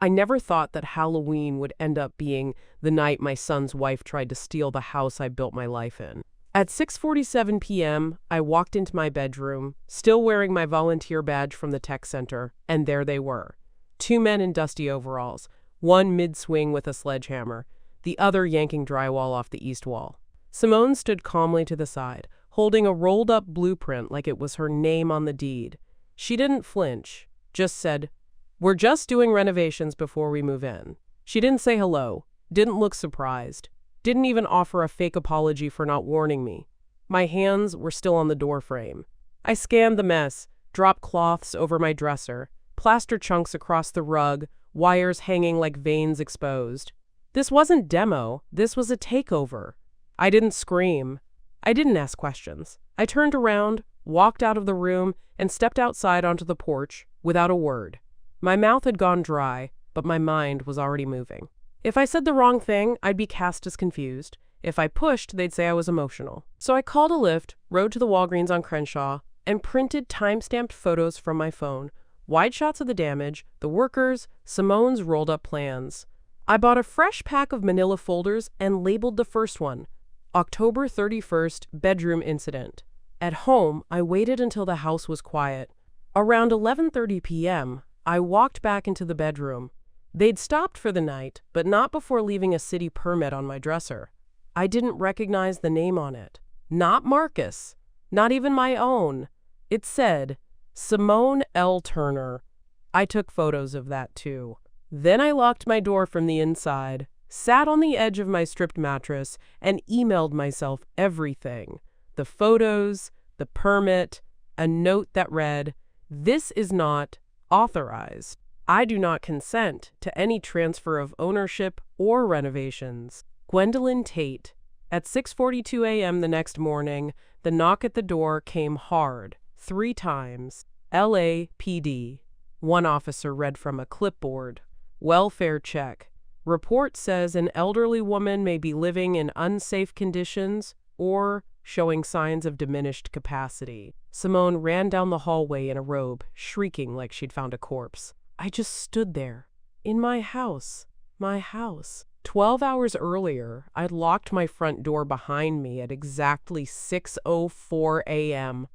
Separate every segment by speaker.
Speaker 1: I never thought that Halloween would end up being the night my son's wife tried to steal the house I built my life in. At 6:47 p.m., I walked into my bedroom, still wearing my volunteer badge from the tech center, and there they were. Two men in dusty overalls, one mid-swing with a sledgehammer, the other yanking drywall off the east wall. Simone stood calmly to the side, holding a rolled-up blueprint like it was her name on the deed. She didn't flinch, just said, "We're just doing renovations before we move in." She didn't say hello, didn't look surprised, didn't even offer a fake apology for not warning me. My hands were still on the door frame. I scanned the mess, dropped cloths over my dresser, plaster chunks across the rug, wires hanging like veins exposed. This wasn't demo, this was a takeover. I didn't scream. I didn't ask questions. I turned around, walked out of the room, and stepped outside onto the porch without a word. My mouth had gone dry, but my mind was already moving. If I said the wrong thing, I'd be cast as confused. If I pushed, they'd say I was emotional. So I called a Lyft, rode to the Walgreens on Crenshaw, and printed time-stamped photos from my phone, wide shots of the damage, the workers, Simone's rolled-up plans. I bought a fresh pack of manila folders and labeled the first one, October 31st, bedroom incident. At home, I waited until the house was quiet. Around 11:30 p.m., I walked back into the bedroom. They'd stopped for the night, but not before leaving a city permit on my dresser. I didn't recognize the name on it. Not Marcus. Not even my own. It said, Simone L. Turner. I took photos of that too. Then I locked my door from the inside, sat on the edge of my stripped mattress, and emailed myself everything. The photos, the permit, a note that read, "This is not authorized. I do not consent to any transfer of ownership or renovations. Gwendolyn Tate." At 6:42 a.m. the next morning, the knock at the door came hard, 3 times. LAPD. One officer read from a clipboard. Welfare check. Report says an elderly woman may be living in unsafe conditions or showing signs of diminished capacity. Simone ran down the hallway in a robe, shrieking like she'd found a corpse. I just stood there. In my house. My house. 12 hours earlier, I'd locked my front door behind me at exactly 6:04 a.m.,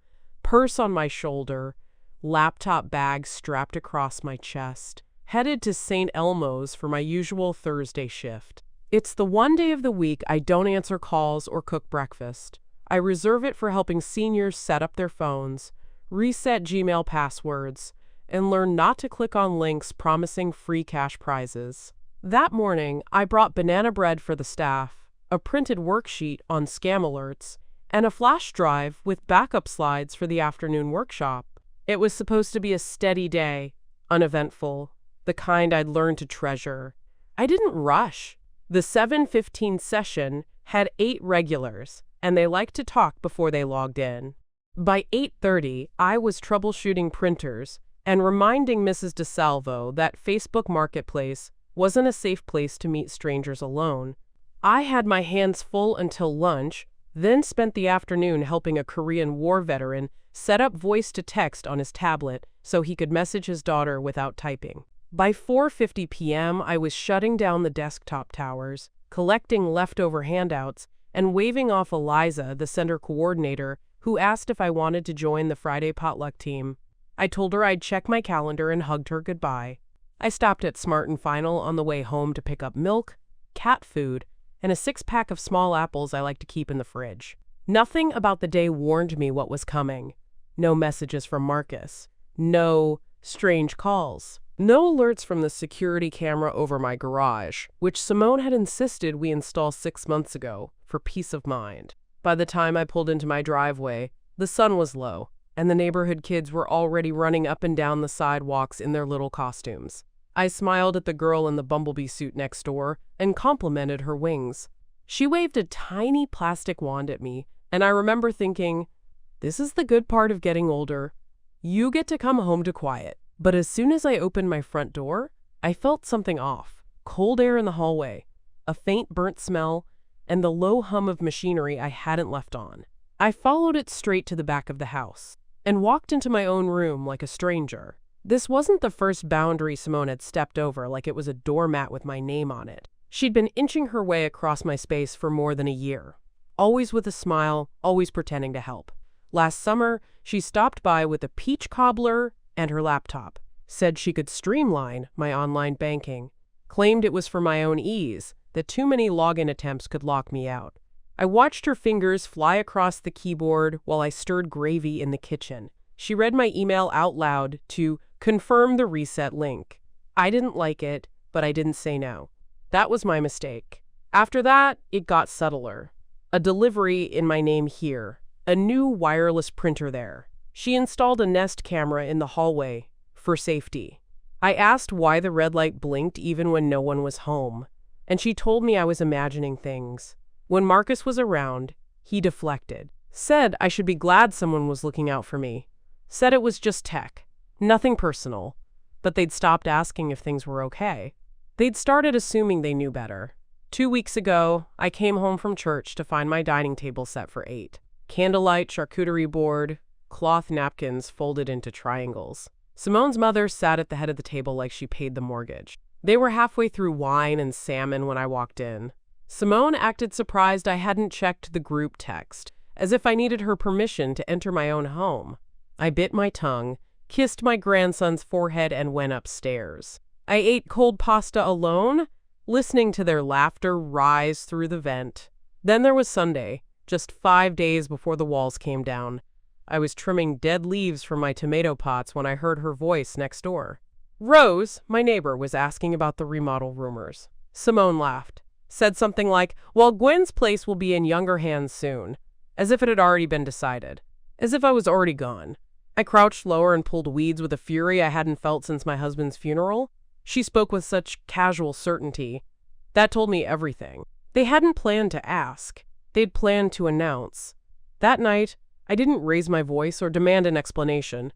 Speaker 1: purse on my shoulder, laptop bag strapped across my chest, headed to St. Elmo's for my usual Thursday shift. It's the one day of the week I don't answer calls or cook breakfast. I reserve it for helping seniors set up their phones, reset Gmail passwords, and learn not to click on links promising free cash prizes. That morning, I brought banana bread for the staff, a printed worksheet on scam alerts, and a flash drive with backup slides for the afternoon workshop. It was supposed to be a steady day, uneventful, the kind I'd learned to treasure. I didn't rush. The 7:15 session had 8 regulars, and they liked to talk before they logged in. By 8:30, I was troubleshooting printers and reminding Mrs. DeSalvo that Facebook Marketplace wasn't a safe place to meet strangers alone. I had my hands full until lunch, then spent the afternoon helping a Korean War veteran set up voice-to-text on his tablet so he could message his daughter without typing. By 4:50 p.m., I was shutting down the desktop towers, collecting leftover handouts, and waving off Eliza, the center coordinator, who asked if I wanted to join the Friday potluck team. I told her I'd check my calendar and hugged her goodbye. I stopped at Smart & Final on the way home to pick up milk, cat food, and a 6-pack of small apples I like to keep in the fridge. Nothing about the day warned me what was coming. No messages from Marcus. No strange calls. No alerts from the security camera over my garage, which Simone had insisted we install 6 months ago, for peace of mind. By the time I pulled into my driveway, the sun was low, and the neighborhood kids were already running up and down the sidewalks in their little costumes. I smiled at the girl in the bumblebee suit next door and complimented her wings. She waved a tiny plastic wand at me, and I remember thinking, this is the good part of getting older. You get to come home to quiet. But as soon as I opened my front door, I felt something off. Cold air in the hallway, a faint burnt smell, and the low hum of machinery I hadn't left on. I followed it straight to the back of the house and walked into my own room like a stranger. This wasn't the first boundary Simone had stepped over like it was a doormat with my name on it. She'd been inching her way across my space for more than a year. Always with a smile, always pretending to help. Last summer, she stopped by with a peach cobbler and her laptop. Said she could streamline my online banking. Claimed it was for my own ease, that too many login attempts could lock me out. I watched her fingers fly across the keyboard while I stirred gravy in the kitchen. She read my email out loud to confirm the reset link. I didn't like it, but I didn't say no. That was my mistake. After that, it got subtler. A delivery in my name here. A new wireless printer there. She installed a Nest camera in the hallway for safety. I asked why the red light blinked even when no one was home, and she told me I was imagining things. When Marcus was around, he deflected. Said I should be glad someone was looking out for me. Said it was just tech. Nothing personal. But they'd stopped asking if things were okay. They'd started assuming they knew better. 2 weeks ago, I came home from church to find my dining table set for 8. Candlelight charcuterie board, cloth napkins folded into triangles. Simone's mother sat at the head of the table like she paid the mortgage. They were halfway through wine and salmon when I walked in. Simone acted surprised I hadn't checked the group text, as if I needed her permission to enter my own home. I bit my tongue, kissed my grandson's forehead, and went upstairs. I ate cold pasta alone, listening to their laughter rise through the vent. Then there was Sunday, just 5 days before the walls came down. I was trimming dead leaves from my tomato pots when I heard her voice next door. Rose, my neighbor, was asking about the remodel rumors. Simone laughed, said something like, well, Gwen's place will be in younger hands soon, as if it had already been decided, as if I was already gone. I crouched lower and pulled weeds with a fury I hadn't felt since my husband's funeral. She spoke with such casual certainty. That told me everything. They hadn't planned to ask. They'd planned to announce. That night, I didn't raise my voice or demand an explanation.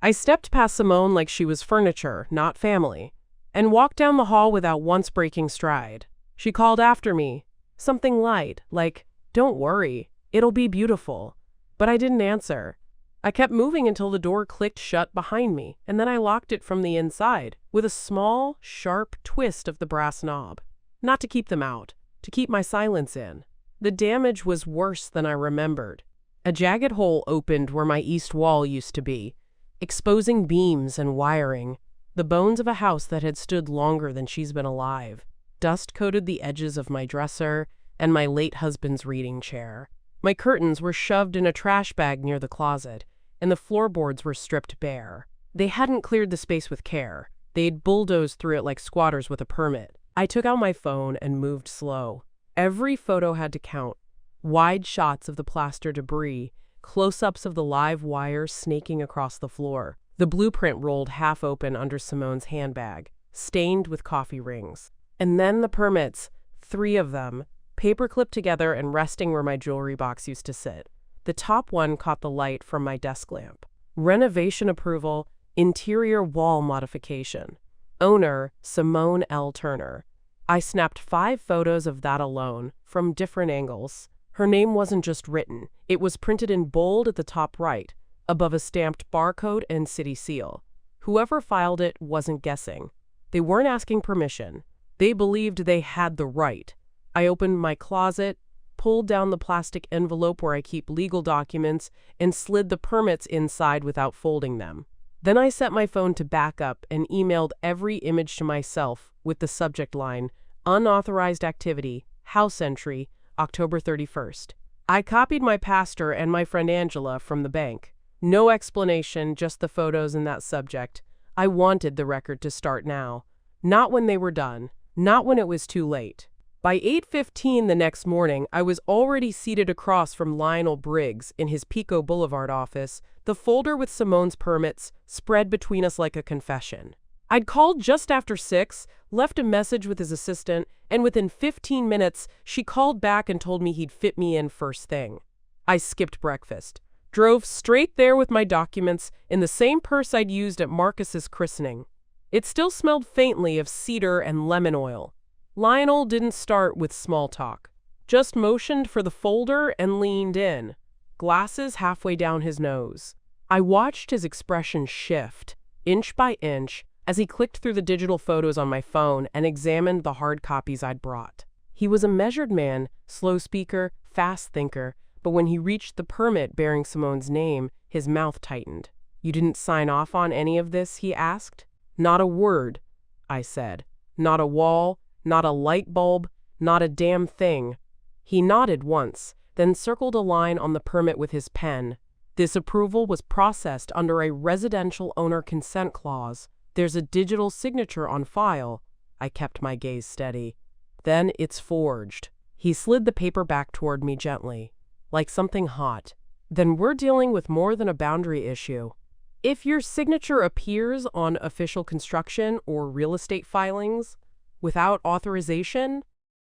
Speaker 1: I stepped past Simone like she was furniture, not family, and walked down the hall without once breaking stride. She called after me, something light, like, don't worry, it'll be beautiful. But I didn't answer. I kept moving until the door clicked shut behind me, and then I locked it from the inside, with a small, sharp twist of the brass knob. Not to keep them out, to keep my silence in. The damage was worse than I remembered. A jagged hole opened where my east wall used to be, exposing beams and wiring, the bones of a house that had stood longer than she's been alive. Dust coated the edges of my dresser and my late husband's reading chair. My curtains were shoved in a trash bag near the closet, and the floorboards were stripped bare. They hadn't cleared the space with care. They'd bulldozed through it like squatters with a permit. I took out my phone and moved slow. Every photo had to count. Wide shots of the plaster debris, close-ups of the live wires snaking across the floor. The blueprint rolled half open under Simone's handbag, stained with coffee rings. And then the permits, 3 of them, paper-clipped together and resting where my jewelry box used to sit. The top one caught the light from my desk lamp. Renovation approval, interior wall modification. Owner, Simone L. Turner. I snapped 5 photos of that alone, from different angles. Her name wasn't just written. It was printed in bold at the top right, above a stamped barcode and city seal. Whoever filed it wasn't guessing. They weren't asking permission. They believed they had the right. I opened my closet, pulled down the plastic envelope where I keep legal documents, and slid the permits inside without folding them. Then I set my phone to backup and emailed every image to myself with the subject line, unauthorized activity, house entry, October 31st. I copied my pastor and my friend Angela from the bank. No explanation, just the photos and that subject. I wanted the record to start now. Not when they were done. Not when it was too late. By 8:15 the next morning, I was already seated across from Lionel Briggs in his Pico Boulevard office, the folder with Simone's permits spread between us like a confession. I'd called just after 6, left a message with his assistant, and within 15 minutes, she called back and told me he'd fit me in first thing. I skipped breakfast, drove straight there with my documents in the same purse I'd used at Marcus's christening. It still smelled faintly of cedar and lemon oil. Lionel didn't start with small talk, just motioned for the folder and leaned in, glasses halfway down his nose. I watched his expression shift. inch by inch, as he clicked through the digital photos on my phone and examined the hard copies I'd brought. He was a measured man, slow speaker, fast thinker, but when he reached the permit bearing Simone's name, his mouth tightened. "You didn't sign off on any of this?" he asked. "Not a word," I said. "Not a wall, not a light bulb, not a damn thing." He nodded once, then circled a line on the permit with his pen. "This approval was processed under a residential owner consent clause. There's a digital signature on file." I kept my gaze steady. "Then it's forged." He slid the paper back toward me gently, like something hot. "Then we're dealing with more than a boundary issue. If your signature appears on official construction or real estate filings without authorization,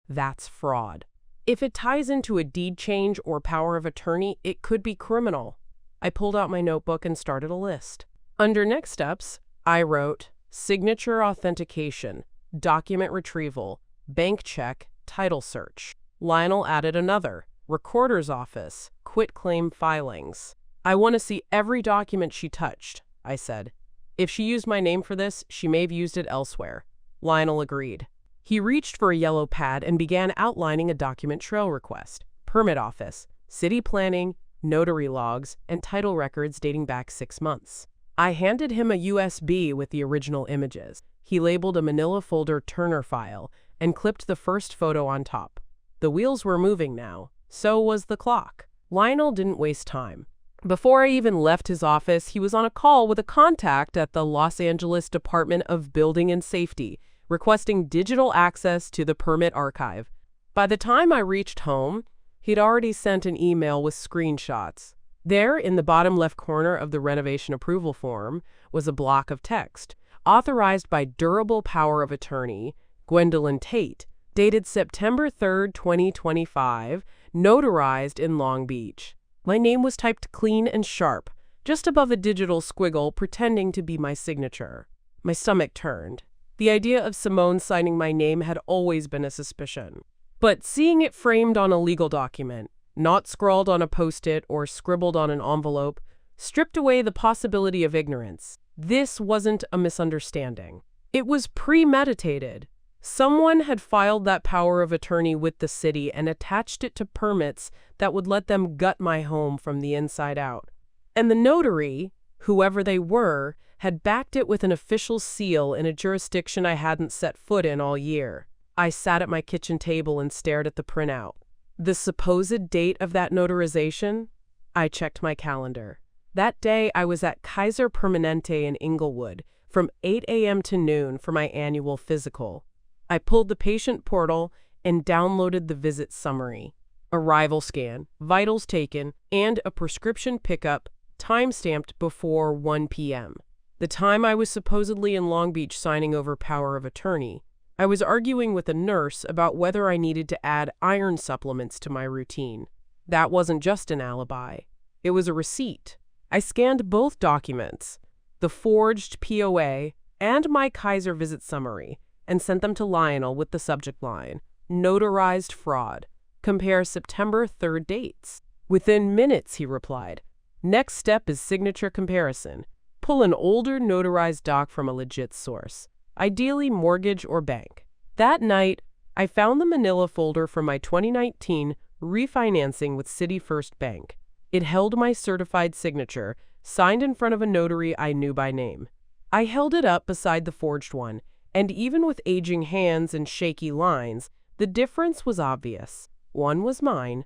Speaker 1: that's fraud. If it ties into a deed change or power of attorney, it could be criminal." I pulled out my notebook and started a list. Under next steps, I wrote signature authentication, document retrieval, bank check, title search. Lionel added another, recorder's office, quitclaim filings. "I want to see every document she touched," I said. "If she used my name for this, she may have used it elsewhere." Lionel agreed. He reached for a yellow pad and began outlining a document trail request: permit office, city planning, notary logs, and title records dating back 6 months. I handed him a USB with the original images. He labeled a manila folder Turner file and clipped the first photo on top. The wheels were moving now. So was the clock. Lionel didn't waste time. Before I even left his office, he was on a call with a contact at the Los Angeles Department of Building and Safety, requesting digital access to the permit archive. By the time I reached home, he'd already sent an email with screenshots. There, in the bottom left corner of the renovation approval form, was a block of text, authorized by Durable Power of Attorney, Gwendolyn Tate, dated September 3, 2025, notarized in Long Beach. My name was typed clean and sharp, just above a digital squiggle pretending to be my signature. My stomach turned. The idea of Simone signing my name had always been a suspicion. But seeing it framed on a legal document, not scrawled on a post-it or scribbled on an envelope, stripped away the possibility of ignorance. This wasn't a misunderstanding. It was premeditated. Someone had filed that power of attorney with the city and attached it to permits that would let them gut my home from the inside out. And the notary, whoever they were, had backed it with an official seal in a jurisdiction I hadn't set foot in all year. I sat at my kitchen table and stared at the printout. The supposed date of that notarization? I checked my calendar. That day I was at Kaiser Permanente in Inglewood from 8 a.m. to noon for my annual physical. I pulled the patient portal and downloaded the visit summary. Arrival scan, vitals taken, and a prescription pickup time-stamped before 1 p.m. The time I was supposedly in Long Beach signing over power of attorney. I was arguing with a nurse about whether I needed to add iron supplements to my routine. That wasn't just an alibi. It was a receipt. I scanned both documents, the forged POA and my Kaiser visit summary, and sent them to Lionel with the subject line, "Notarized fraud. Compare September 3rd dates." Within minutes, he replied. "Next step is signature comparison. Pull an older notarized doc from a legit source, ideally mortgage or bank." That night, I found the manila folder from my 2019 refinancing with City First Bank. It held my certified signature, signed in front of a notary I knew by name. I held it up beside the forged one, and even with aging hands and shaky lines, the difference was obvious. One was mine,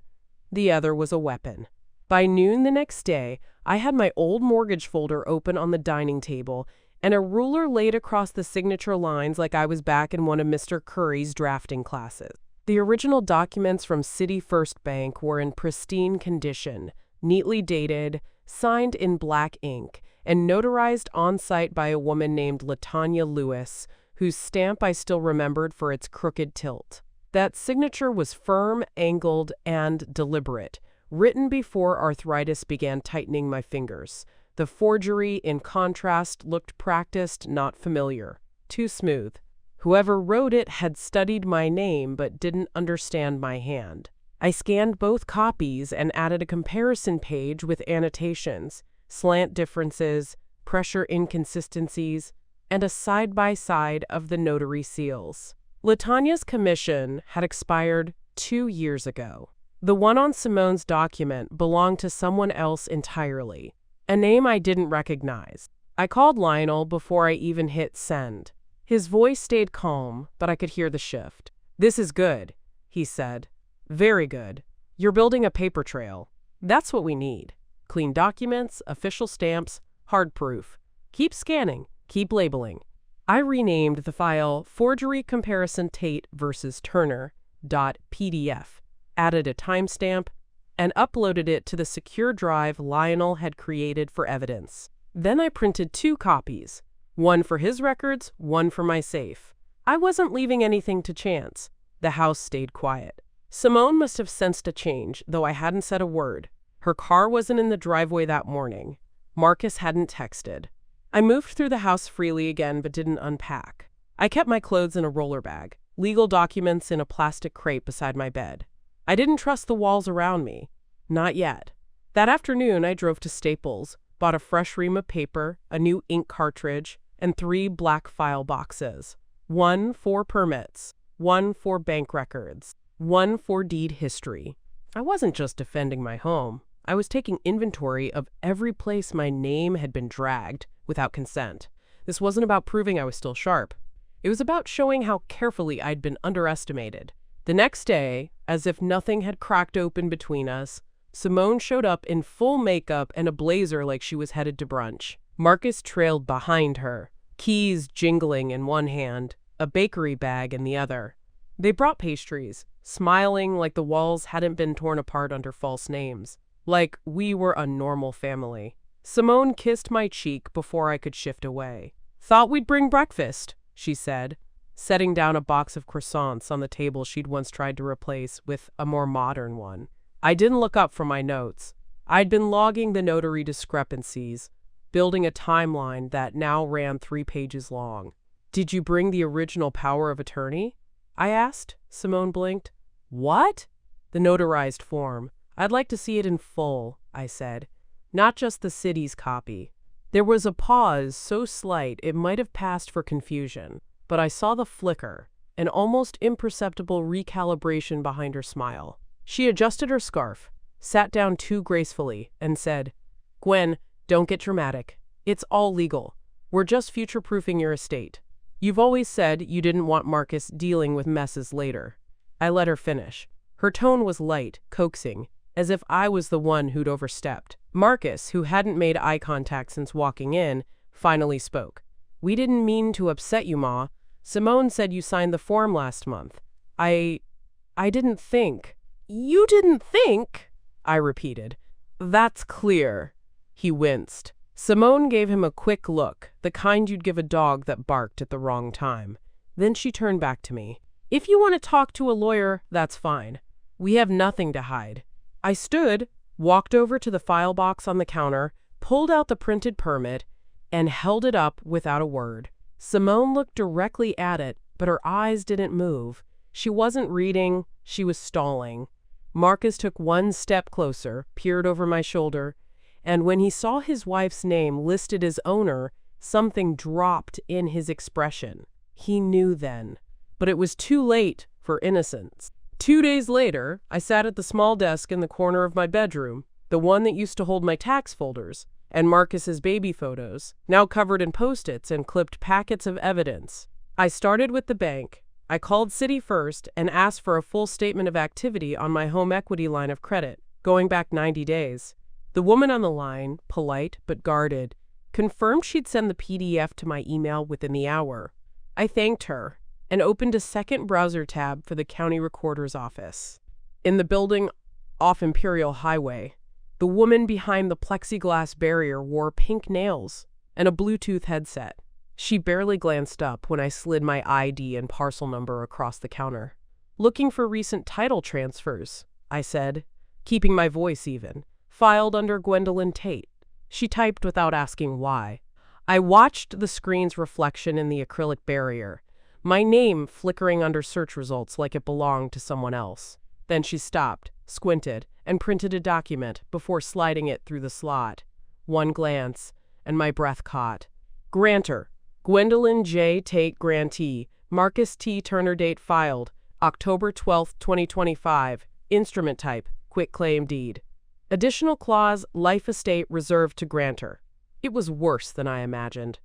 Speaker 1: the other was a weapon. By noon the next day, I had my old mortgage folder open on the dining table and a ruler laid across the signature lines like I was back in one of Mr. Curry's drafting classes. The original documents from City First Bank were in pristine condition, neatly dated, signed in black ink, and notarized on-site by a woman named LaTanya Lewis, whose stamp I still remembered for its crooked tilt. That signature was firm, angled, and deliberate, written before arthritis began tightening my fingers. The forgery, in contrast, looked practiced, not familiar. Too smooth. Whoever wrote it had studied my name but didn't understand my hand. I scanned both copies and added a comparison page with annotations, slant differences, pressure inconsistencies, and a side-by-side of the notary seals. LaTanya's commission had expired 2 years ago. The one on Simone's document belonged to someone else entirely, a name I didn't recognize. I called Lionel before I even hit send. His voice stayed calm, but I could hear the shift. "This is good," he said. "Very good. You're building a paper trail. That's what we need. Clean documents, official stamps, hard proof. Keep scanning, keep labeling." I renamed the file Forgery Comparison Tate vs. Turner.pdf, added a timestamp, and uploaded it to the secure drive Lionel had created for evidence. Then I printed 2 copies, one for his records, one for my safe. I wasn't leaving anything to chance. The house stayed quiet. Simone must have sensed a change, though I hadn't said a word. Her car wasn't in the driveway that morning. Marcus hadn't texted. I moved through the house freely again but didn't unpack. I kept my clothes in a roller bag, legal documents in a plastic crate beside my bed. I didn't trust the walls around me. Not yet. That afternoon I drove to Staples, bought a fresh ream of paper, a new ink cartridge, and 3 black file boxes. 1 for permits, 1 for bank records, 1 for deed history. I wasn't just defending my home. I was taking inventory of every place my name had been dragged without consent. This wasn't about proving I was still sharp. It was about showing how carefully I'd been underestimated. The next day, as if nothing had cracked open between us, Simone showed up in full makeup and a blazer like she was headed to brunch. Marcus trailed behind her, keys jingling in one hand, a bakery bag in the other. They brought pastries, smiling like the walls hadn't been torn apart under false names, like we were a normal family. Simone kissed my cheek before I could shift away. "Thought we'd bring breakfast," she said, setting down a box of croissants on the table she'd once tried to replace with a more modern one. I didn't look up from my notes. I'd been logging the notary discrepancies, building a timeline that now ran 3 pages long. "Did you bring the original power of attorney?" I asked. Simone blinked. "What?" "The notarized form. I'd like to see it in full," I said. "Not just the city's copy." There was a pause so slight it might have passed for confusion, but I saw the flicker, an almost imperceptible recalibration behind her smile. She adjusted her scarf, sat down too gracefully, and said, "Gwen, don't get dramatic. It's all legal. We're just future-proofing your estate. You've always said you didn't want Marcus dealing with messes later." I let her finish. Her tone was light, coaxing, as if I was the one who'd overstepped. Marcus, who hadn't made eye contact since walking in, finally spoke. "We didn't mean to upset you, Ma. Simone said you signed the form last month. I didn't think." "You didn't think?" I repeated. "That's clear." He winced. Simone gave him a quick look, the kind you'd give a dog that barked at the wrong time. Then she turned back to me. "If you want to talk to a lawyer, that's fine. We have nothing to hide." I stood, walked over to the file box on the counter, pulled out the printed permit, and held it up without a word. Simone looked directly at it, but her eyes didn't move. She wasn't reading, she was stalling. Marcus took 1 step closer, peered over my shoulder, and when he saw his wife's name listed as owner, something dropped in his expression. He knew then. But it was too late for innocence. 2 days later, I sat at the small desk in the corner of my bedroom, the one that used to hold my tax folders, and Marcus's baby photos, now covered in Post-its and clipped packets of evidence. I started with the bank. I called Citi first and asked for a full statement of activity on my home equity line of credit, going back 90 days. The woman on the line, polite but guarded, confirmed she'd send the PDF to my email within the hour. I thanked her and opened a second browser tab for the county recorder's office. In the building off Imperial Highway, the woman behind the plexiglass barrier wore pink nails and a Bluetooth headset. She barely glanced up when I slid my ID and parcel number across the counter. "Looking for recent title transfers," I said, keeping my voice even. "Filed under Gwendolyn Tate." She typed without asking why. I watched the screen's reflection in the acrylic barrier, my name flickering under search results like it belonged to someone else. Then she stopped, squinted, and printed a document before sliding it through the slot. One glance, and my breath caught. Grantor, Gwendolyn J. Tate grantee, Marcus T. Turner date filed, October 12, 2025, instrument type, quitclaim deed. Additional clause, life estate reserved to grantor. It was worse than I imagined.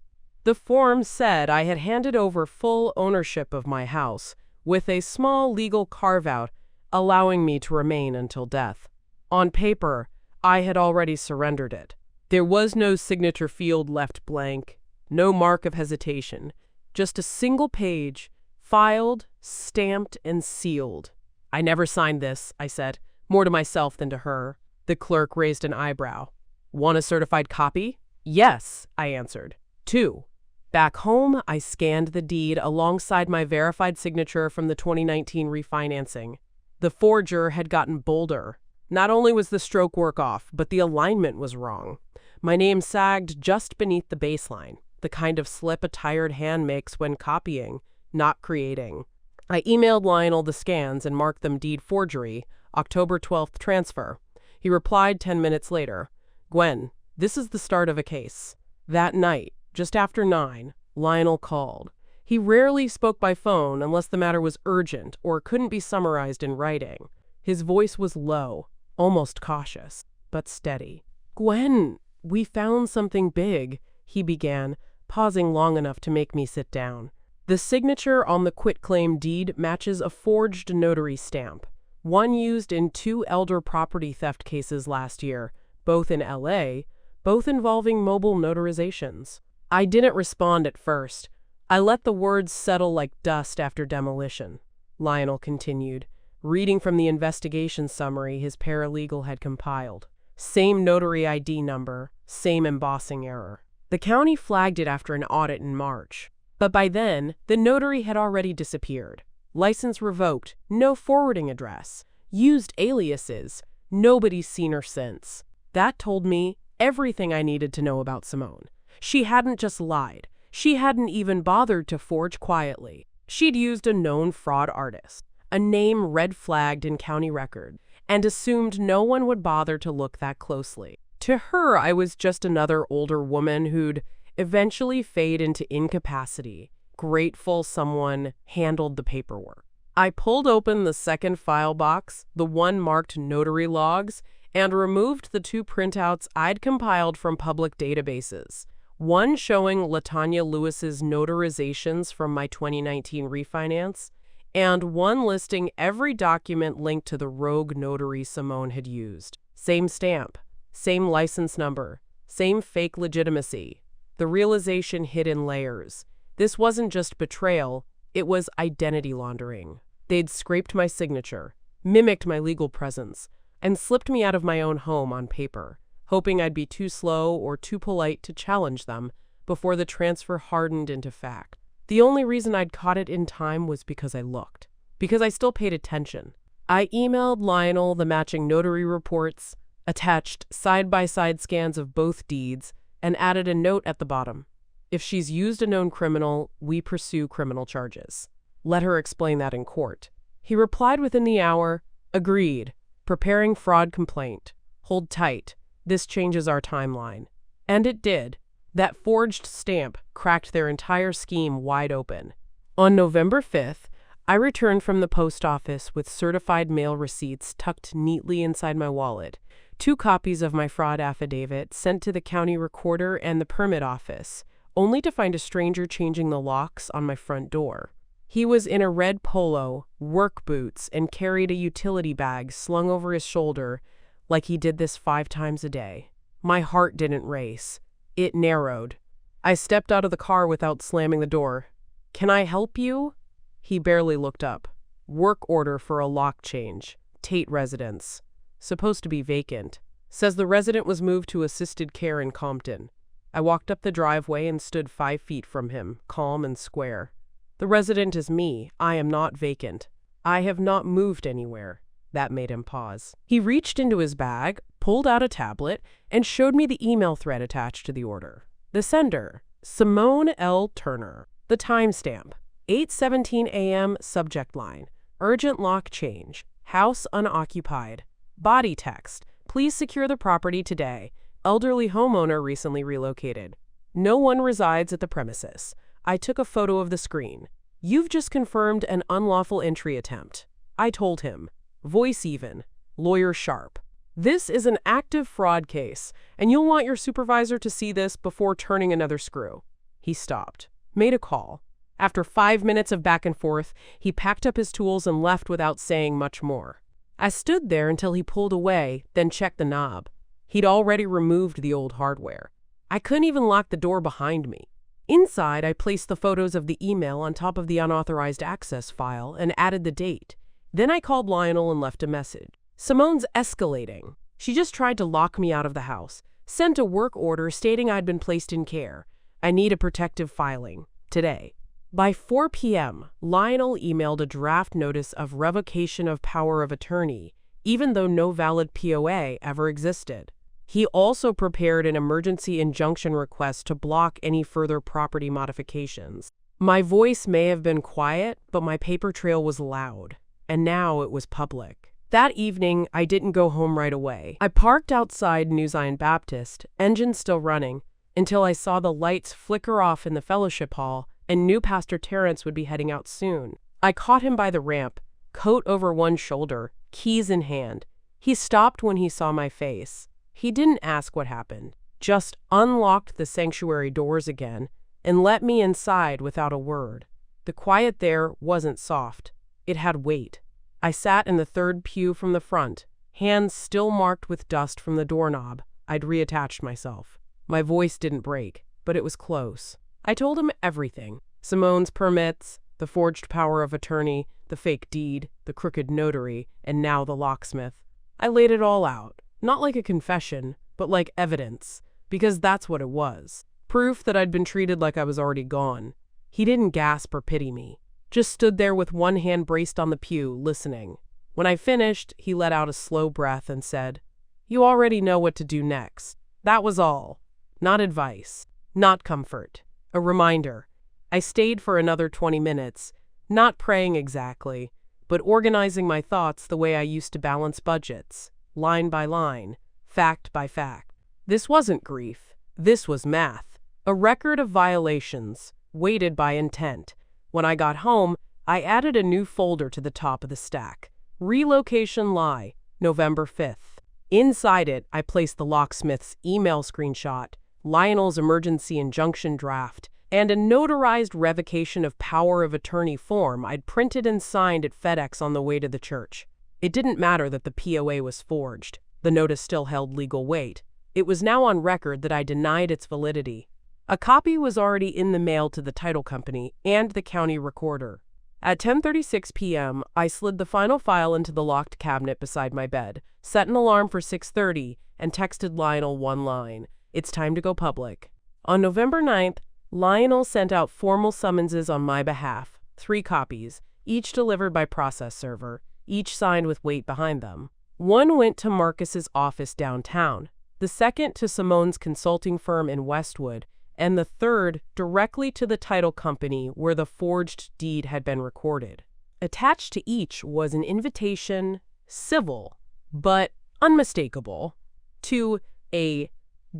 Speaker 1: The form said I had handed over full ownership of my house, with a small legal carve-out allowing me to remain until death. On paper, I had already surrendered it. There was no signature field left blank, no mark of hesitation, just a single page, filed, stamped, and sealed. I never signed this, I said, more to myself than to her. The clerk raised an eyebrow. Want a certified copy? Yes, I answered. 2. Back home, I scanned the deed alongside my verified signature from the 2019 refinancing. The forger had gotten bolder. Not only was the stroke work off, but the alignment was wrong. My name sagged just beneath the baseline, the kind of slip a tired hand makes when copying, not creating. I emailed Lionel the scans and marked them deed forgery, October 12th transfer. He replied 10 minutes later, Gwen, this is the start of a case. That night, just after 9, Lionel called. He rarely spoke by phone unless the matter was urgent or couldn't be summarized in writing. His voice was low, almost cautious, but steady. Gwen, we found something big, he began, pausing long enough to make me sit down. The signature on the quitclaim deed matches a forged notary stamp, one used in 2 elder property theft cases last year, both in L.A., both involving mobile notarizations. I didn't respond at first. I let the words settle like dust after demolition. Lionel continued, reading from the investigation summary his paralegal had compiled. Same notary ID number, same embossing error. The county flagged it after an audit in March. But by then, the notary had already disappeared. License revoked, no forwarding address. Used aliases, nobody's seen her since. That told me everything I needed to know about Simone. She hadn't just lied. She hadn't even bothered to forge quietly. She'd used a known fraud artist, a name red-flagged in county record, and assumed no one would bother to look that closely. To her, I was just another older woman who'd eventually fade into incapacity, grateful someone handled the paperwork. I pulled open the second file box, the one marked notary logs, and removed the 2 printouts I'd compiled from public databases. One showing LaTanya Lewis's notarizations from my 2019 refinance, and one listing every document linked to the rogue notary Simone had used. Same stamp, same license number, same fake legitimacy. The realization hid in layers. This wasn't just betrayal, it was identity laundering. They'd scraped my signature, mimicked my legal presence, and slipped me out of my own home on paper, hoping I'd be too slow or too polite to challenge them before the transfer hardened into fact. The only reason I'd caught it in time was because I looked, because I still paid attention. I emailed Lionel the matching notary reports, attached side-by-side scans of both deeds, and added a note at the bottom. If she's used a known criminal, we pursue criminal charges. Let her explain that in court. He replied within the hour, agreed, preparing fraud complaint. Hold tight. This changes our timeline. And it did. That forged stamp cracked their entire scheme wide open. On November 5th, I returned from the post office with certified mail receipts tucked neatly inside my wallet, 2 copies of my fraud affidavit sent to the county recorder and the permit office, only to find a stranger changing the locks on my front door. He was in a red polo, work boots, and carried a utility bag slung over his shoulder like he did this 5 times a day. My heart didn't race. It narrowed. I stepped out of the car without slamming the door. Can I help you? He barely looked up. Work order for a lock change. Tate residence. Supposed to be vacant. Says the resident was moved to assisted care in Compton. I walked up the driveway and stood 5 feet from him, calm and square. The resident is me. I am not vacant. I have not moved anywhere. That made him pause. He reached into his bag, pulled out a tablet, and showed me the email thread attached to the order. The sender, Simone L. Turner. The timestamp, 8:17 a.m. subject line, urgent lock change, house unoccupied. Body text, please secure the property today. elderly homeowner recently relocated. No one resides at the premises. I took a photo of the screen. You've just confirmed an unlawful entry attempt. I told him. Voice even. Lawyer sharp. This is an active fraud case, and you'll want your supervisor to see this before turning another screw. He stopped. Made a call. After 5 minutes of back and forth, he packed up his tools and left without saying much more. I stood there until he pulled away, then checked the knob. He'd already removed the old hardware. I couldn't even lock the door behind me. Inside, I placed the photos of the email on top of the unauthorized access file and added the date. Then I called Lionel and left a message. Simone's escalating. She just tried to lock me out of the house. Sent a work order stating I'd been placed in care. I need a protective filing. Today. By 4 p.m., Lionel emailed a draft notice of revocation of power of attorney, even though no valid POA ever existed. He also prepared an emergency injunction request to block any further property modifications. My voice may have been quiet, but my paper trail was loud, and now it was public. That evening, I didn't go home right away. I parked outside New Zion Baptist, engine still running, until I saw the lights flicker off in the fellowship hall and knew Pastor Terrence would be heading out soon. I caught him by the ramp, coat over one shoulder, keys in hand. He stopped when he saw my face. He didn't ask what happened, just unlocked the sanctuary doors again and let me inside without a word. The quiet there wasn't soft. It had weight. I sat in the third pew from the front, hands still marked with dust from the doorknob. I'd reattached myself. My voice didn't break, but it was close. I told him everything. Simone's permits, the forged power of attorney, the fake deed, the crooked notary, and now the locksmith. I laid it all out, not like a confession, but like evidence, because that's what it was. Proof that I'd been treated like I was already gone. He didn't gasp or pity me, just stood there with one hand braced on the pew, listening. When I finished, he let out a slow breath and said, "You already know what to do next." That was all. Not advice, not comfort. A reminder. I stayed for another 20 minutes, not praying exactly, but organizing my thoughts the way I used to balance budgets, line by line, fact by fact. This wasn't grief. This was math. A record of violations, weighted by intent. When I got home, I added a new folder to the top of the stack. Relocation Lie, November 5th. Inside it, I placed the locksmith's email screenshot, Lionel's emergency injunction draft, and a notarized revocation of power of attorney form I'd printed and signed at FedEx on the way to the church. It didn't matter that the POA was forged. The notice still held legal weight. It was now on record that I denied its validity. A copy was already in the mail to the title company and the county recorder. At 10:36 p.m., I slid the final file into the locked cabinet beside my bed, set an alarm for 6:30, and texted Lionel one line. It's time to go public. On November 9th, Lionel sent out formal summonses on my behalf, 3 copies, each delivered by process server, each signed with weight behind them. One went to Marcus's office downtown, the second to Simone's consulting firm in Westwood, and the third directly to the title company where the forged deed had been recorded. Attached to each was an invitation, civil, but unmistakable, to a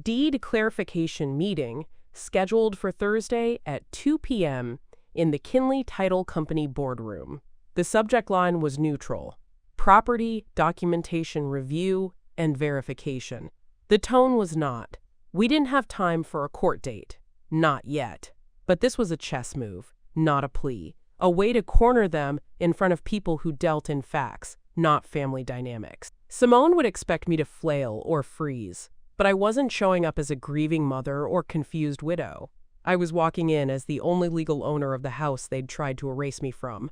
Speaker 1: deed clarification meeting scheduled for Thursday at 2 p.m. in the Kinley Title Company boardroom. The subject line was neutral: property, documentation review, and verification. The tone was not. We didn't have time for a court date. Not yet. But this was a chess move, not a plea. A way to corner them in front of people who dealt in facts, not family dynamics. Simone would expect me to flail or freeze, but I wasn't showing up as a grieving mother or confused widow. I was walking in as the only legal owner of the house they'd tried to erase me from.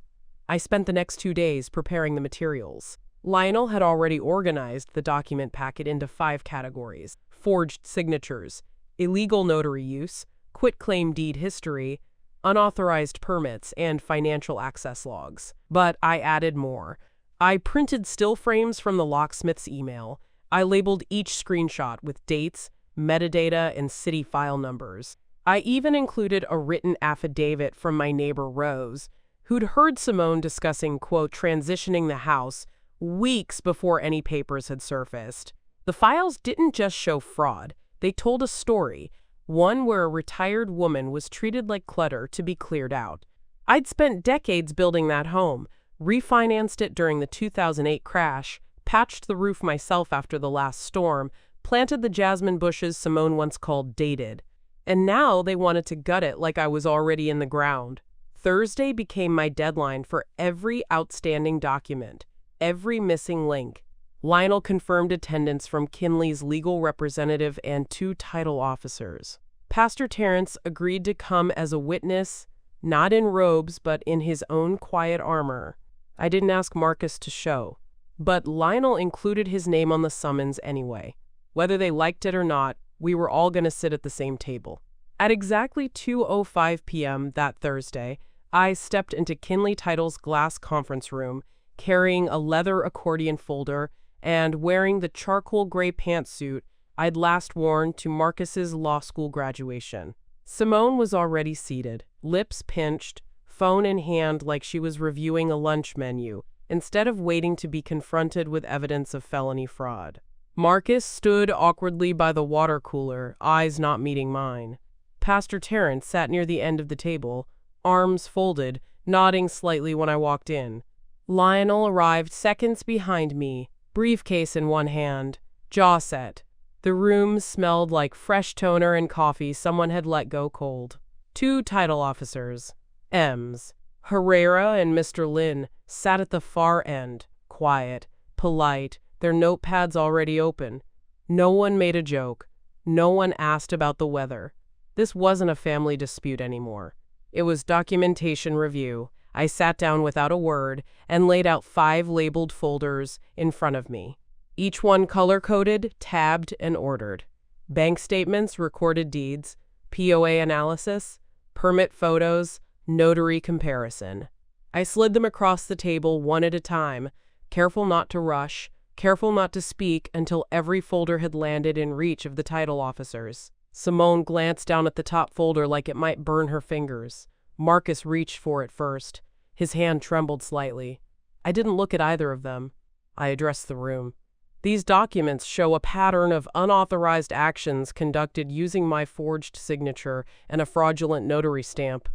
Speaker 1: I spent the next 2 days preparing the materials. Lionel had already organized the document packet into 5 categories: forged signatures, illegal notary use, quitclaim deed history, unauthorized permits, and financial access logs. But I added more. I printed still frames from the locksmith's email. I labeled each screenshot with dates, metadata, and city file numbers. I even included a written affidavit from my neighbor Rose, who'd heard Simone discussing, quote, transitioning the house weeks before any papers had surfaced. The files didn't just show fraud. They told a story, one where a retired woman was treated like clutter to be cleared out. I'd spent decades building that home, refinanced it during the 2008 crash, patched the roof myself after the last storm, planted the jasmine bushes Simone once called dated. And now they wanted to gut it like I was already in the ground. Thursday became my deadline for every outstanding document, every missing link. Lionel confirmed attendance from Kinley's legal representative and 2 title officers. Pastor Terence agreed to come as a witness, not in robes but in his own quiet armor. I didn't ask Marcus to show, but Lionel included his name on the summons anyway. Whether they liked it or not, we were all going to sit at the same table. At exactly 2:05 p.m. that Thursday, I stepped into Kinley Title's glass conference room, carrying a leather accordion folder and wearing the charcoal gray pantsuit I'd last worn to Marcus's law school graduation. Simone was already seated, lips pinched, phone in hand like she was reviewing a lunch menu, instead of waiting to be confronted with evidence of felony fraud. Marcus stood awkwardly by the water cooler, eyes not meeting mine. Pastor Terence sat near the end of the table, arms folded, nodding slightly when I walked in. Lionel arrived seconds behind me, briefcase in one hand, jaw set. The room smelled like fresh toner and coffee someone had let go cold. 2 title officers, M's, Herrera and Mr. Lynn, sat at the far end, quiet, polite, their notepads already open. No one made a joke. No one asked about the weather. This wasn't a family dispute anymore. It was documentation review. I sat down without a word and laid out 5 labeled folders in front of me. Each one color-coded, tabbed, and ordered. Bank statements, recorded deeds, POA analysis, permit photos, notary comparison. I slid them across the table one at a time, careful not to rush, careful not to speak until every folder had landed in reach of the title officers. Simone glanced down at the top folder like it might burn her fingers. Marcus reached for it first. His hand trembled slightly. I didn't look at either of them. I addressed the room. These documents show a pattern of unauthorized actions conducted using my forged signature and a fraudulent notary stamp,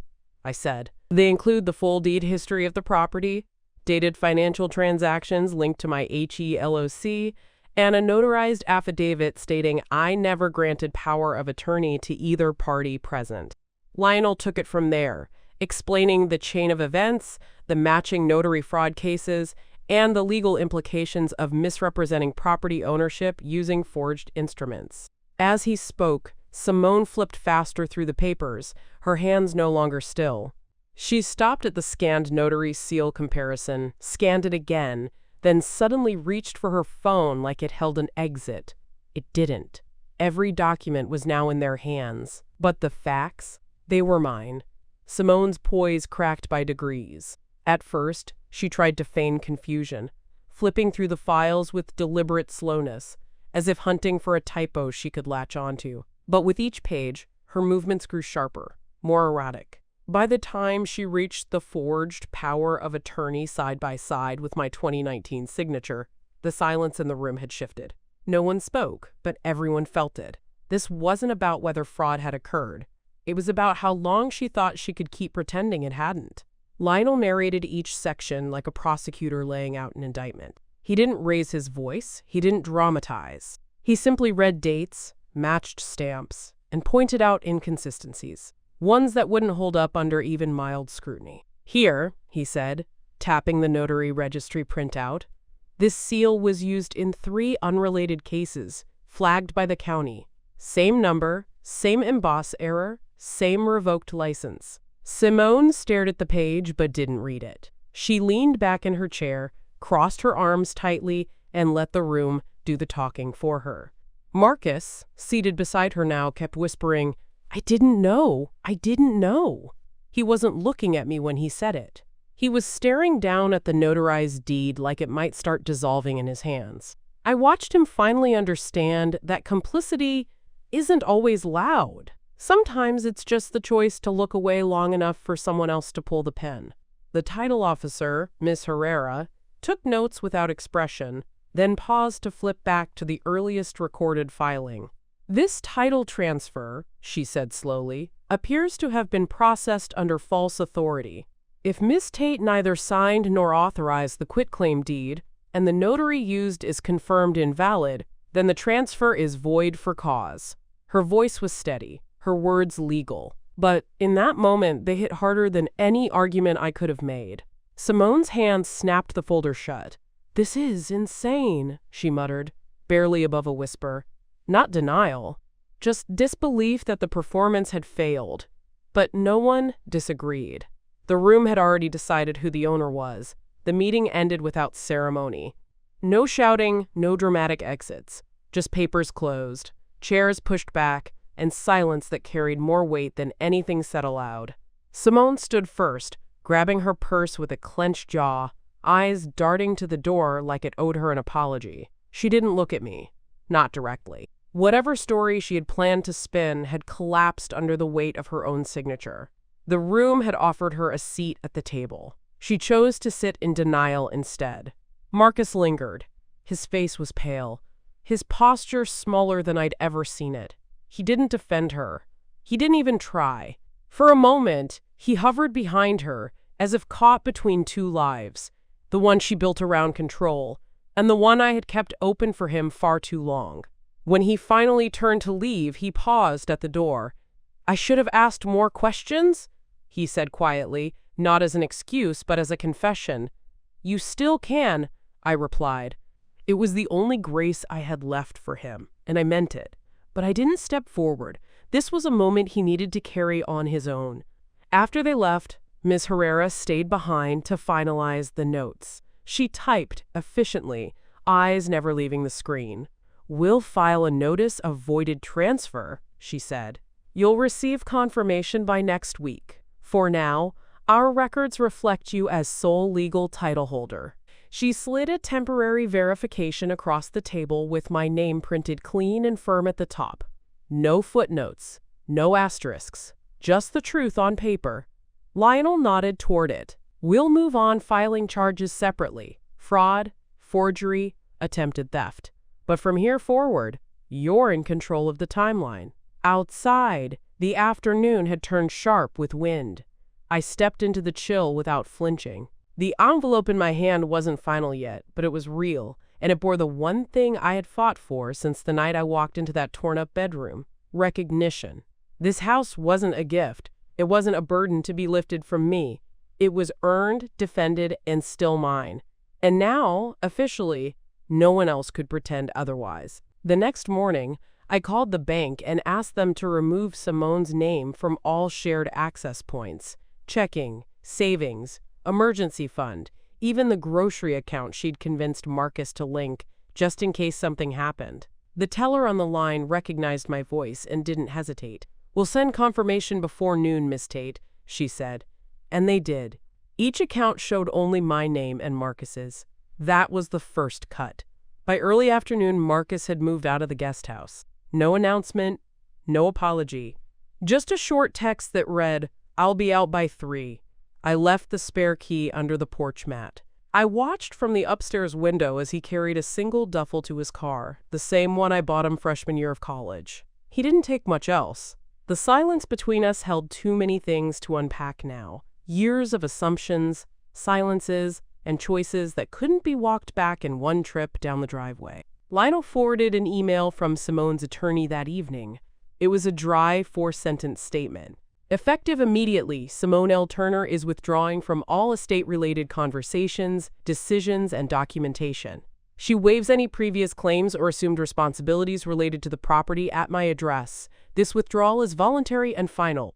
Speaker 1: I said. They include the full deed history of the property, dated financial transactions linked to my HELOC, and a notarized affidavit stating I never granted power of attorney to either party present. Lionel took it from there, explaining the chain of events, the matching notary fraud cases, and the legal implications of misrepresenting property ownership using forged instruments. As he spoke, Simone flipped faster through the papers, her hands no longer still. She stopped at the scanned notary seal comparison, scanned it again, then suddenly reached for her phone like it held an exit. It didn't. Every document was now in their hands. But the facts? They were mine. Simone's poise cracked by degrees. At first, she tried to feign confusion, flipping through the files with deliberate slowness, as if hunting for a typo she could latch onto. But with each page, her movements grew sharper, more erratic. By the time she reached the forged power of attorney side by side with my 2019 signature, the silence in the room had shifted. No one spoke, but everyone felt it. This wasn't about whether fraud had occurred. It was about how long she thought she could keep pretending it hadn't. Lionel narrated each section like a prosecutor laying out an indictment. He didn't raise his voice. He didn't dramatize. He simply read dates, matched stamps, and pointed out inconsistencies, ones that wouldn't hold up under even mild scrutiny. Here, he said, tapping the notary registry printout, this seal was used in 3 unrelated cases, flagged by the county. Same number, same emboss error, same revoked license. Simone stared at the page but didn't read it. She leaned back in her chair, crossed her arms tightly, and let the room do the talking for her. Marcus, seated beside her now, kept whispering, I didn't know. He wasn't looking at me when he said it. He was staring down at the notarized deed like it might start dissolving in his hands. I watched him finally understand that complicity isn't always loud. Sometimes it's just the choice to look away long enough for someone else to pull the pen. The title officer, Miss Herrera, took notes without expression, then paused to flip back to the earliest recorded filing. "This title transfer," she said slowly, "appears to have been processed under false authority. If Miss Tate neither signed nor authorized the quitclaim deed, and the notary used is confirmed invalid, then the transfer is void for cause." Her voice was steady, her words legal. But in that moment, they hit harder than any argument I could have made. Simone's hand snapped the folder shut. "This is insane," she muttered, barely above a whisper. Not denial, just disbelief that the performance had failed. But no one disagreed. The room had already decided who the owner was. The meeting ended without ceremony. No shouting, no dramatic exits. Just papers closed, chairs pushed back, and silence that carried more weight than anything said aloud. Simone stood first, grabbing her purse with a clenched jaw, eyes darting to the door like it owed her an apology. She didn't look at me. Not directly. Whatever story she had planned to spin had collapsed under the weight of her own signature. The room had offered her a seat at the table. She chose to sit in denial instead. Marcus lingered. His face was pale, his posture smaller than I'd ever seen it. He didn't defend her. He didn't even try. For a moment, he hovered behind her, as if caught between two lives, the one she built around control, and the one I had kept open for him far too long. When he finally turned to leave, he paused at the door. "I should have asked more questions," he said quietly, not as an excuse, but as a confession. "You still can," I replied. It was the only grace I had left for him, and I meant it. But I didn't step forward. This was a moment he needed to carry on his own. After they left, Ms. Herrera stayed behind to finalize the notes. She typed efficiently, eyes never leaving the screen. "We'll file a notice of voided transfer," she said. "You'll receive confirmation by next week. For now, our records reflect you as sole legal title holder." She slid a temporary verification across the table with my name printed clean and firm at the top. No footnotes, no asterisks, just the truth on paper. Lionel nodded toward it. "We'll move on filing charges separately: fraud, forgery, attempted theft. But from here forward, you're in control of the timeline." Outside, the afternoon had turned sharp with wind. I stepped into the chill without flinching. The envelope in my hand wasn't final yet, but it was real, and it bore the one thing I had fought for since the night I walked into that torn-up bedroom: recognition. This house wasn't a gift. It wasn't a burden to be lifted from me. It was earned, defended, and still mine. And now, officially, no one else could pretend otherwise. The next morning, I called the bank and asked them to remove Simone's name from all shared access points: checking, savings, emergency fund, even the grocery account she'd convinced Marcus to link, just in case something happened. The teller on the line recognized my voice and didn't hesitate. "We'll send confirmation before noon, Miss Tate," she said. And they did. Each account showed only my name and Marcus's. That was the first cut. By early afternoon, Marcus had moved out of the guest house. No announcement, no apology. Just a short text that read, "I'll be out by 3. I left the spare key under the porch mat." I watched from the upstairs window as he carried a single duffel to his car, the same one I bought him freshman year of college. He didn't take much else. The silence between us held too many things to unpack now. Years of assumptions, silences, and choices that couldn't be walked back in one trip down the driveway. Lionel forwarded an email from Simone's attorney that evening. It was a dry 4-sentence statement. "Effective immediately, Simone L. Turner is withdrawing from all estate-related conversations, decisions, and documentation. She waives any previous claims or assumed responsibilities related to the property at my address. This withdrawal is voluntary and final.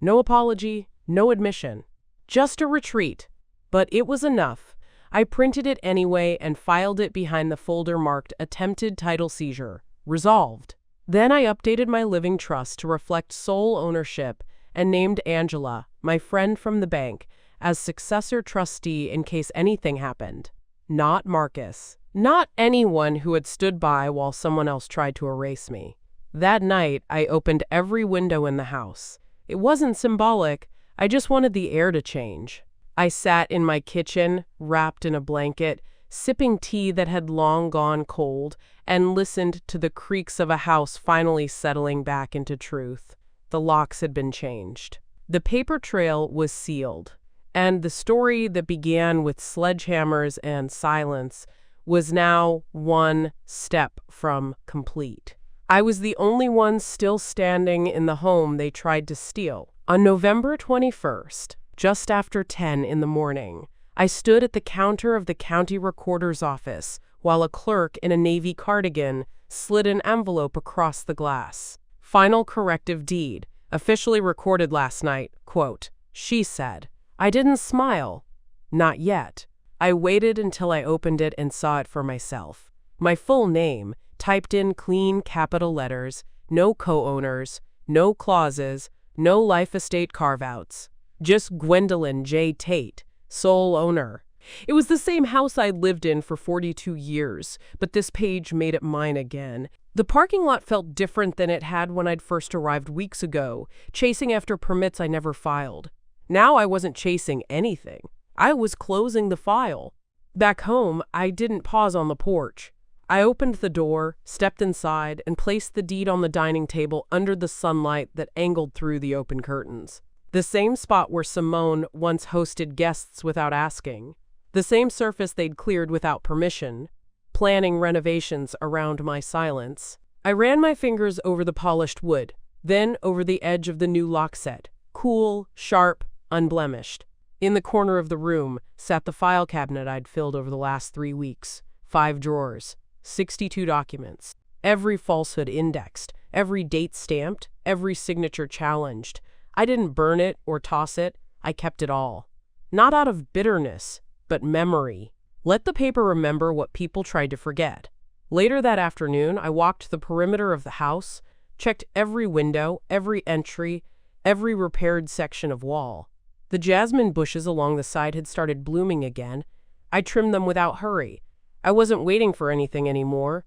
Speaker 1: No apology, no admission. Just a retreat." But it was enough. I printed it anyway and filed it behind the folder marked "Attempted Title Seizure. Resolved." Then I updated my living trust to reflect sole ownership and named Angela, my friend from the bank, as successor trustee in case anything happened. Not Marcus. Not anyone who had stood by while someone else tried to erase me. That night, I opened every window in the house. It wasn't symbolic. I just wanted the air to change. I sat in my kitchen, wrapped in a blanket, sipping tea that had long gone cold, and listened to the creaks of a house finally settling back into truth. The locks had been changed. The paper trail was sealed, and the story that began with sledgehammers and silence was now one step from complete. I was the only one still standing in the home they tried to steal. On November 21st, just after 10 in the morning, I stood at the counter of the county recorder's office while a clerk in a navy cardigan slid an envelope across the glass. Final corrective deed, officially recorded last night, quote, she said. I didn't smile. Not yet. I waited until I opened it and saw it for myself. My full name, typed in clean capital letters, no co-owners, no clauses, no life estate carve-outs. Just Gwendolyn J. Tate, sole owner. It was the same house I'd lived in for 42 years, but this page made it mine again. The parking lot felt different than it had when I'd first arrived weeks ago, chasing after permits I never filed. Now I wasn't chasing anything. I was closing the file. Back home, I didn't pause on the porch. I opened the door, stepped inside, and placed the deed on the dining table under the sunlight that angled through the open curtains. The same spot where Simone once hosted guests without asking. The same surface they'd cleared without permission, planning renovations around my silence. I ran my fingers over the polished wood, then over the edge of the new lock set. Cool, sharp, unblemished. In the corner of the room sat the file cabinet I'd filled over the last 3 weeks. 5 drawers, 62 documents. Every falsehood indexed, every date stamped, every signature challenged. I didn't burn it or toss it. I kept it all. Not out of bitterness, but memory. Let the paper remember what people tried to forget. Later that afternoon, I walked the perimeter of the house, checked every window, every entry, every repaired section of wall. The jasmine bushes along the side had started blooming again. I trimmed them without hurry. I wasn't waiting for anything anymore.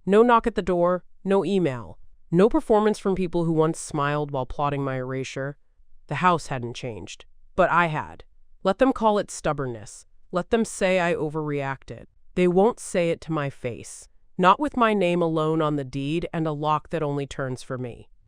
Speaker 1: No knock at the door, no email. No performance from people who once smiled while plotting my erasure. The house hadn't changed, but I had. Let them call it stubbornness. Let them say I overreacted. They won't say it to my face. Not with my name alone on the deed and a lock that only turns for me.